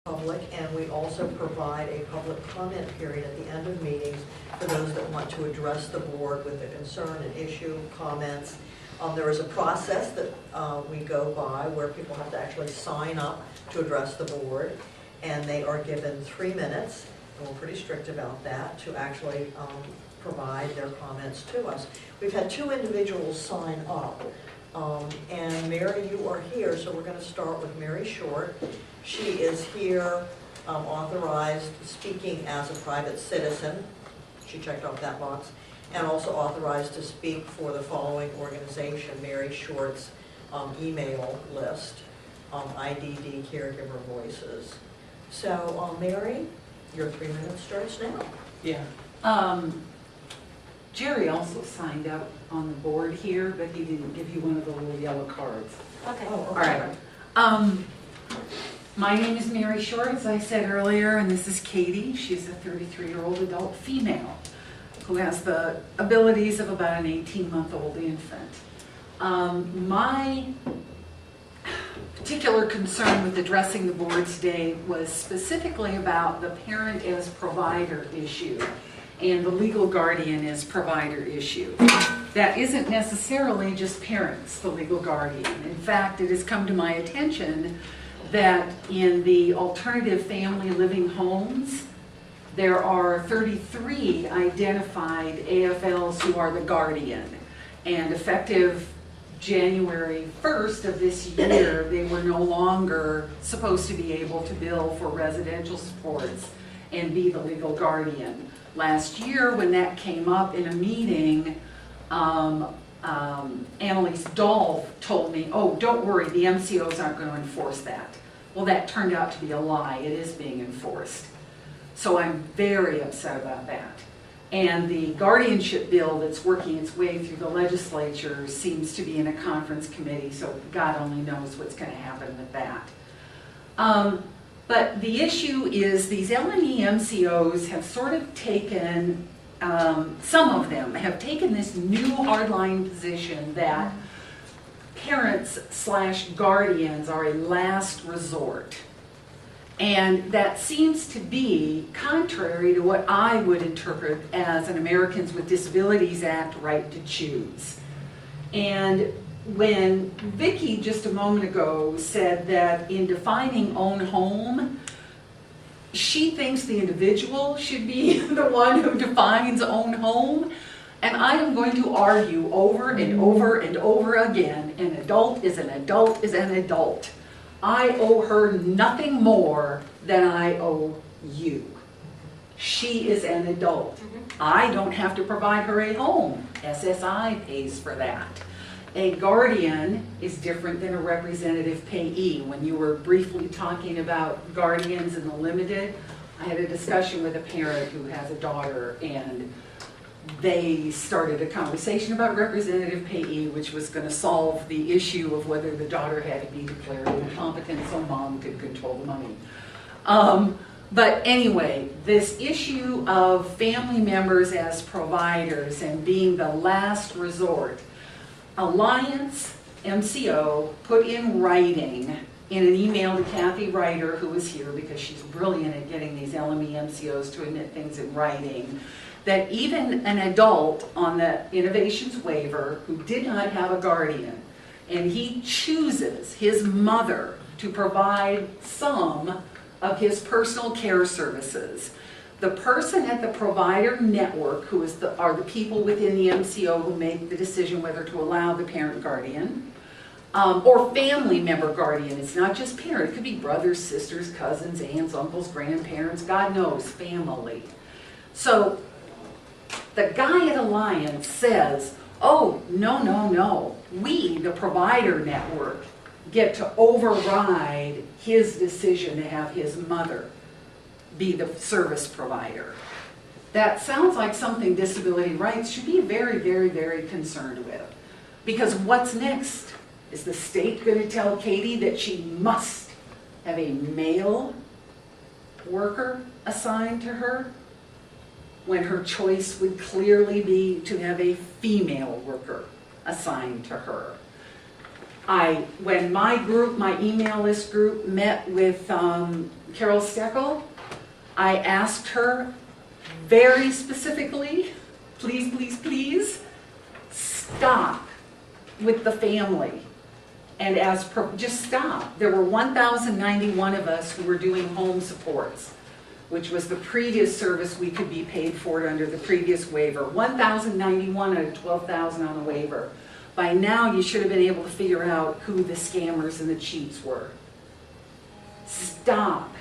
public, and we also provide a public comment period at the end of meetings for those that want to address the board with a concern, an issue, comments. There is a process that we go by where people have to actually sign up to address the board, and they are given 3 minutes, and we're pretty strict about that, to actually provide their comments to us. We've had 2 individuals sign up, and Mary, you are here, so we're going to start with Mary Short. She is here authorized speaking as a private citizen. She checked off that box. And also authorized to speak for the following organization, Mary Short's email list, IDD Caregiver Voices. So, Mary, your 3 minutes starts now. Yeah. Jerry also signed up on the board here, but he didn't give you one of the little yellow cards. Okay. All right. My name is Mary Short, as I said earlier, and this is Katie. She's a 33-year-old adult female who has the abilities of about an 18-month-old infant. My particular concern with addressing the board today was specifically about the parent as provider issue and the legal guardian as provider issue. That isn't necessarily just parents, the legal guardian. In fact, it has come to my attention that in the alternative family living homes, there are 33 identified AFLs who are the guardian. And effective January 1st of this year, they were no longer supposed to be able to bill for residential supports and be the legal guardian. Last year, when that came up in a meeting, Annalise Dahl told me, oh, don't worry, the MCOs aren't going to enforce that. Well, that turned out to be a lie. It is being enforced. So I'm very upset about that. And the guardianship bill that's working its way through the legislature seems to be in a conference committee, so God only knows what's going to happen with that. But the issue is these LME MCOs have sort of taken, some of them have taken this new hardline position that parents/guardians are a last resort. And that seems to be contrary to what I would interpret as an Americans with Disabilities Act right to choose. And when Vicki just a moment ago said that in defining own home, she thinks the individual should be the one who defines own home. And I am going to argue over and over and over again, an adult is an adult is an adult. I owe her nothing more than I owe you. She is an adult. I don't have to provide her a home. SSI pays for that. A guardian is different than a representative payee. When you were briefly talking about guardians in the limited, I had a discussion with a parent who has a daughter, and they started a conversation about representative payee, which was going to solve the issue of whether the daughter had to be declared incompetent so mom could control the money. But anyway, this issue of family members as providers and being the last resort, Alliance MCO put in writing in an email to Kathy Ryder, who was here because she's brilliant at getting these LME MCOs to admit things in writing, that even an adult on the innovations waiver who did not have a guardian, and he chooses his mother to provide some of his personal care services, the person at the provider network, who is are the people within the MCO who make the decision whether to allow the parent guardian, or family member guardian. It's not just parent, it could be brothers, sisters, cousins, aunts, uncles, grandparents, God knows, family. So the guy at Alliance says, oh, no, we, the provider network, get to override his decision to have his mother be the service provider. That sounds like something disability rights should be very, very, very concerned with. Because what's next? Is the state going to tell Katie that she must have a male worker assigned to her, when her choice would clearly be to have a female worker assigned to her? When my group, my email list group met with Carol Steckel, I asked her very specifically, please, please, please, stop with the family. And just stop. There were 1,091 of us who were doing home supports, which was the previous service we could be paid for it under the previous waiver. 1,091 out of 12,000 on the waiver. By now, you should have been able to figure out who the scammers and the cheats were. Stop.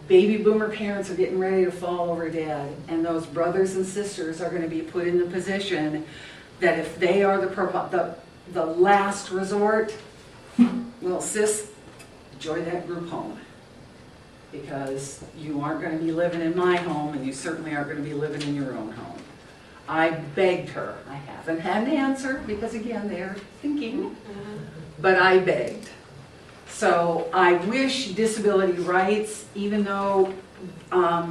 Baby boomer parents are getting ready to fall over dead, and those brothers and sisters are going to be put in the position that if they are the last resort, well, sis, enjoy that group home. Because you aren't going to be living in my home, and you certainly aren't going to be living in your own home. I begged her. I haven't had an answer, because again, they're thinking, but I begged. So I wish disability rights, even though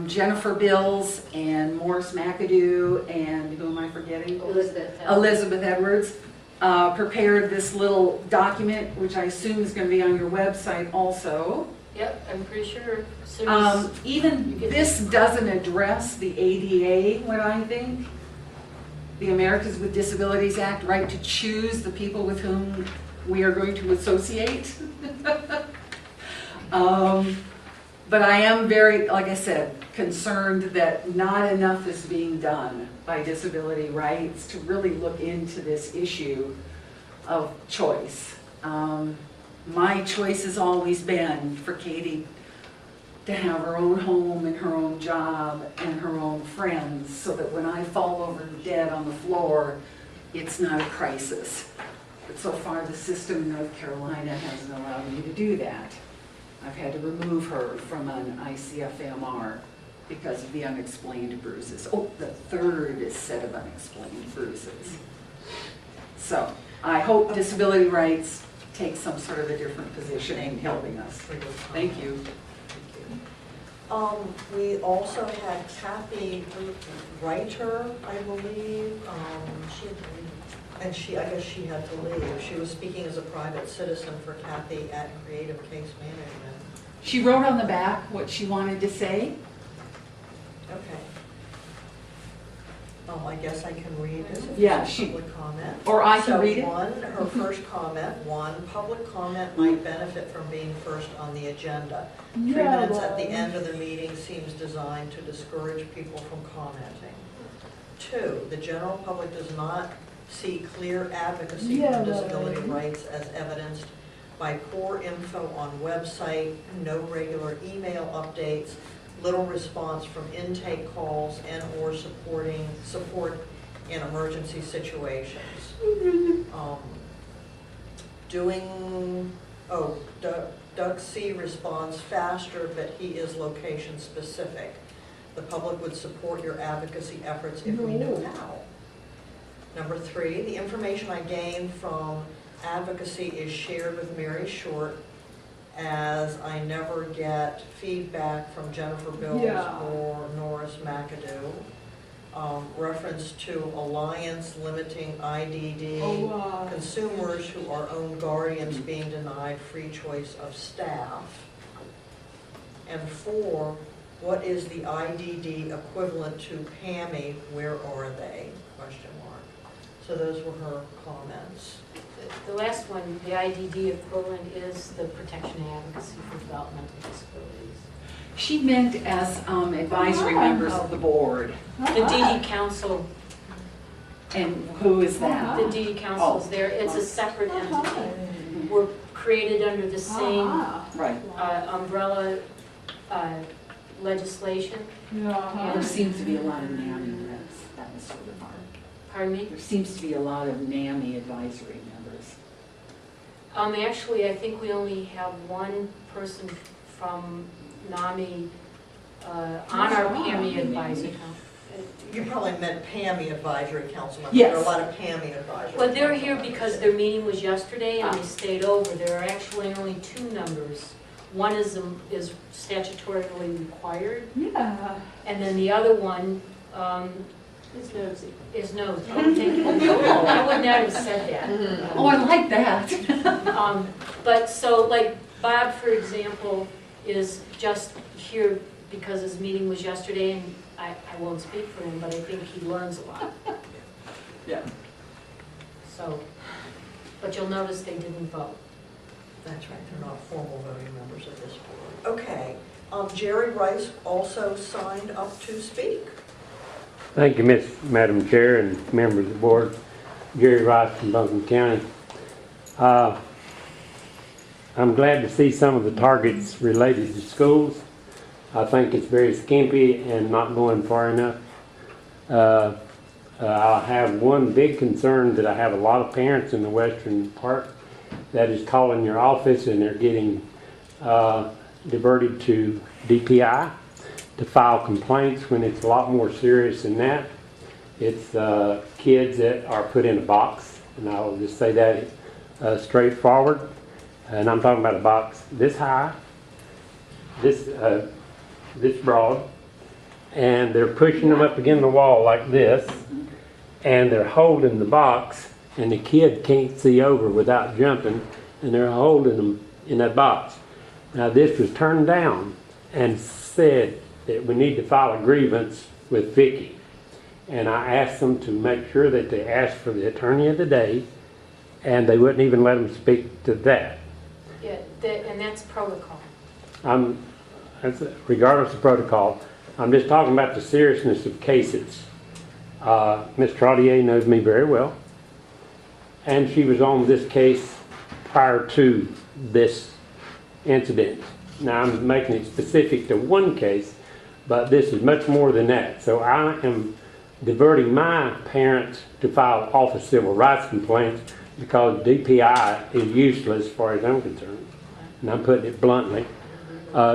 Jennifer Bills and Morris McAdoo and who am I forgetting? Elizabeth Edwards prepared this little document, which I assume is going to be on your website also. Yep, I'm pretty sure. Even this doesn't address the ADA, what I think. The Americans with Disabilities Act, right to choose the people with whom we are going to associate. But I am very, like I said, concerned that not enough is being done by disability rights to really look into this issue of choice. My choice has always been for Katie to have her own home and her own job and her own friends, so that when I fall over dead on the floor, it's not a crisis. But so far the system in North Carolina hasn't allowed me to do that. I've had to remove her from an ICFMR because of the unexplained bruises. Oh, the third set of unexplained bruises. So I hope disability rights take some sort of a different position in helping us. Thank you. We also had Kathy Reiter, I believe. I guess she had to leave. She was speaking as a private citizen for Kathy at Creative Case Management. She wrote on the back what she wanted to say. Okay. I guess I can read this. Yeah, public comment. Or I can read it. Her first comment, public comment might benefit from being first on the agenda. 3 minutes at the end of the meeting seems designed to discourage people from commenting. 2, the general public does not see clear advocacy for disability rights as evidenced by poor info on website, no regular email updates, little response from intake calls, and or support in emergency situations. Doug C. responds faster, but he is location specific. The public would support your advocacy efforts if we knew how. Number 3, the information I gained from advocacy is shared with Mary Short, as I never get feedback from Jennifer Bills or Norris McAdoo. Reference to Alliance limiting IDD consumers who are own guardians being denied free choice of staff. And 4, what is the IDD equivalent to PAMI? Where are they? ? So those were her comments. The last one, the IDD equivalent is the Protection and Advocacy for Developmental Disabilities. She meant as advisory members of the board. The DD Council, And who is that? the DD Council is there. It's a separate entity. We're created under the same Right. umbrella legislation. There seems to be a lot of NAMI in that sort of part. Pardon me? There seems to be a lot of NAMI advisory members. Actually, I think we only have one person from NAMI on our PAMI advisory council. You probably meant PAMI advisory council members. Yes. There are a lot of PAMI advisory. Well, they're here council because members. their meeting was yesterday and they stayed over. There are actually only 2 members. One is statutorily required, Yeah. and then the other one Is nosy. Is nosy. Oh, thank you. I would not have said that. Oh, I like that. But so like Bob, for example, is just here because his meeting was yesterday, and I won't speak for him, but I think he learns a lot. Yeah. So, but you'll notice they didn't vote. That's right, they're not formal voting members of this board. Okay, Jerry Rice also signed up to speak. Thank you, Madam Chair and members of the board. Jerry Rice from Buncombe County. I'm glad to see some of the targets related to schools. I think it's very skimpy and not going far enough. I have one big concern that I have a lot of parents in the western part that is calling your office and they're getting diverted to DPI to file complaints when it's a lot more serious than that. It's kids that are put in a box, and I'll just say that straightforward. And I'm talking about a box this high, this broad, and they're pushing them up against the wall like this, and they're holding the box, and the kid can't see over without jumping, and they're holding them in that box. Now this was turned down and said that we need to file a grievance with Vicki. And I asked them to make sure that they asked for the attorney of the day, and they wouldn't even let them speak to that. Yeah, and that's protocol. Regardless of protocol, I'm just talking about the seriousness of cases. Ms. Trottier knows me very well, and she was on this case prior to this incident. Now I'm making it specific to one case, but this is much more than that. So I am diverting my parents to file office civil rights complaints because DPI is useless as far as I'm concerned. And I'm putting it bluntly,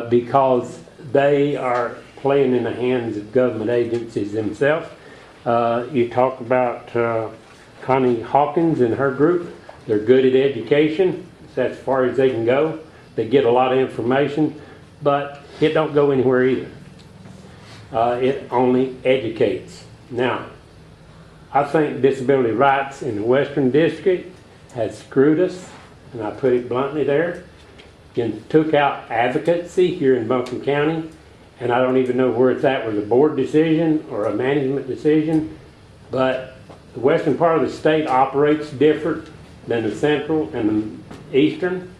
because they are playing in the hands of government agencies themselves. You talk about Connie Hawkins and her group. They're good at education. That's as far as they can go. They get a lot of information, but it don't go anywhere either. It only educates. Now, I think disability rights in the Western District has screwed us, and I put it bluntly there. You took out advocacy here in Buncombe County, and I don't even know where it's at, was a board decision or a management decision, but the western part of the state operates different than the central and the eastern.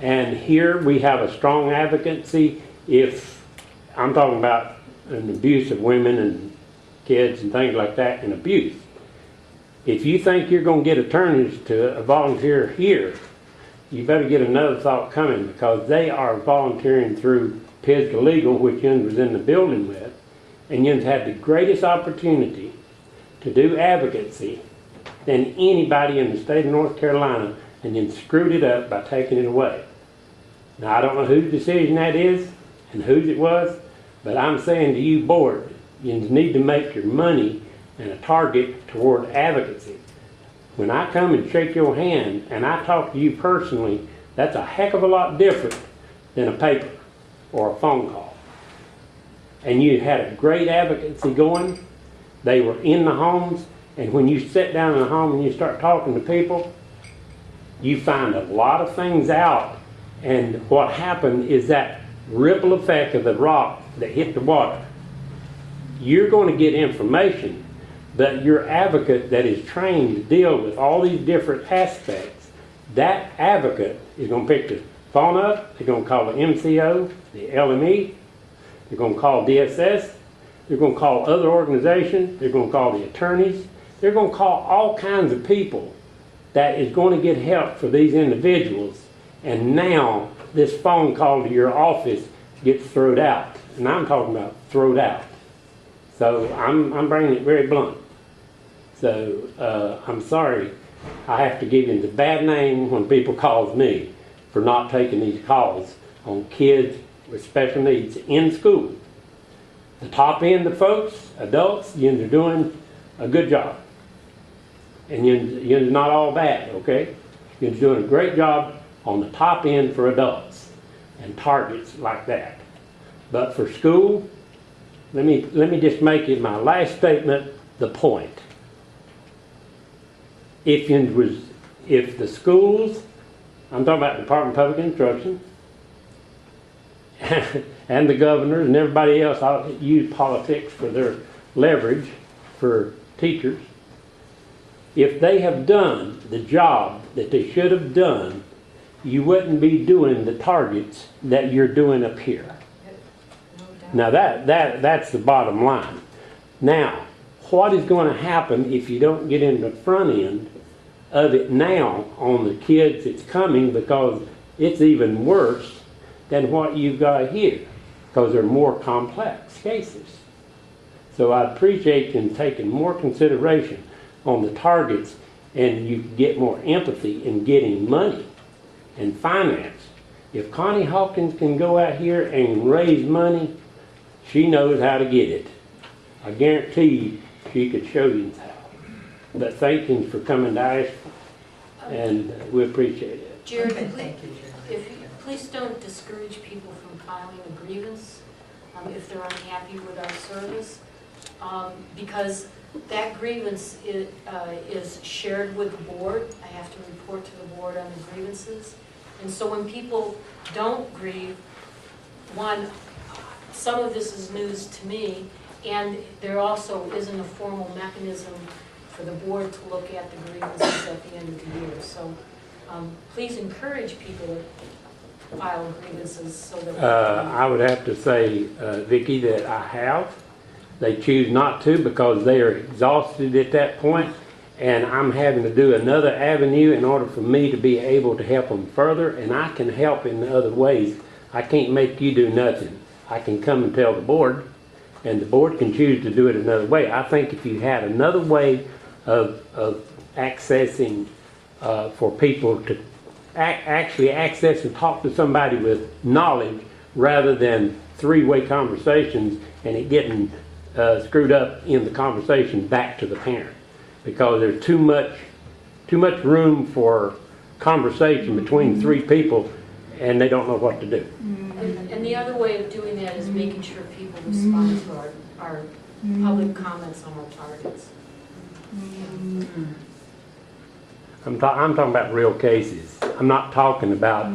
And here we have a strong advocacy. If I'm talking about an abuse of women and kids and things like that, and abuse. If you think you're going to get attorneys to volunteer here, you better get another thought coming, because they are volunteering through Pisgah Legal, which Yun was in the building with, and Yun's had the greatest opportunity to do advocacy than anybody in the state of North Carolina, and Yun screwed it up by taking it away. Now I don't know whose decision that is and whose it was, but I'm saying to you, board, you need to make your money and a target toward advocacy. When I come and shake your hand and I talk to you personally, that's a heck of a lot different than a paper or a phone call. And you had a great advocacy going. They were in the homes, and when you sit down in the home and you start talking to people, you find a lot of things out. And what happened is that ripple effect of the rock that hit the water. You're going to get information, but your advocate that is trained to deal with all these different aspects, that advocate is going to pick the phone up, they're going to call the MCO, the LME, they're going to call DSS, they're going to call other organizations, they're going to call the attorneys, they're going to call all kinds of people that is going to get help for these individuals. And now this phone call to your office gets thrown out. And I'm talking about thrown out. So I'm bringing it very blunt. So I'm sorry I have to give you the bad name when people call me for not taking these calls on kids with special needs in school. The top end of folks, adults, you're doing a good job. And you're not all bad, okay? You're doing a great job on the top end for adults and targets like that. But for school, let me just make it my last statement the point. If the schools, I'm talking about the Department of Public Instruction, and the governors and everybody else use politics for their leverage for teachers. If they have done the job that they should have done, you wouldn't be doing the targets that you're doing up here. Now that's the bottom line. Now, what is going to happen if you don't get in the front end of it now on the kids that's coming, because it's even worse than what you've got here, because they're more complex cases. So I appreciate you taking more consideration on the targets, and you get more empathy in getting money and finance. If Connie Hawkins can go out here and raise money, she knows how to get it. I guarantee you she could show you how. But thank you for coming to Asheville, and we appreciate it. Jared, Okay, thank you, Jared. please don't discourage people from filing a grievance if they're unhappy with our service, because that grievance is shared with the board. I have to report to the board on the grievances. And so when people don't grieve, some of this is news to me, and there also isn't a formal mechanism for the board to look at the grievances at the end of the year. So please encourage people to file grievances so that I would have to say, Vicki, that I have. They choose not to because they are exhausted at that point, and I'm having to do another avenue in order for me to be able to help them further, and I can help in other ways. I can't make you do nothing. I can come and tell the board, and the board can choose to do it another way. I think if you had another way of accessing for people to actually access and talk to somebody with knowledge rather than three-way conversations and it getting screwed up in the conversation back to the parent, because there's too much room for conversation between three people and they don't know what to do. And the other way of doing that is making sure people respond to our public comments on our targets. I'm talking about real cases. I'm not talking about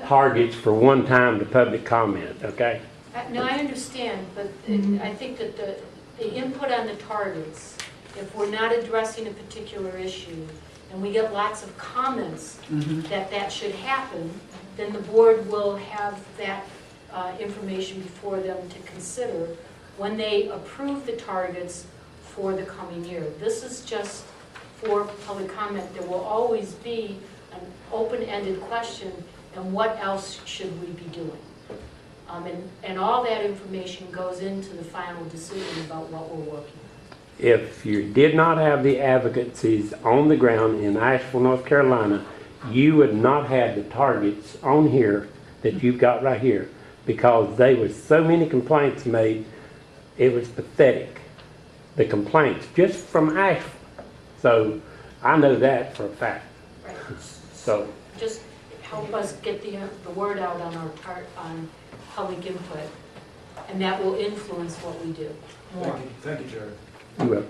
targets for one time to public comment, okay? No, I understand, but I think that the input on the targets, if we're not addressing a particular issue, and we get lots of comments that should happen, then the board will have that information before them to consider when they approve the targets for the coming year. This is just for public comment. There will always be an open-ended question, and what else should we be doing? And all that information goes into the final decision about what we're working on. If you did not have the advocacies on the ground in Asheville, North Carolina, you would not have the targets on here that you've got right here, because there was so many complaints made, it was pathetic. The complaints, just from Asheville. So I know that for a fact. Right. So Just help us get the word out on our part on public input, and that will influence what we do more. Thank you, Jared. you will.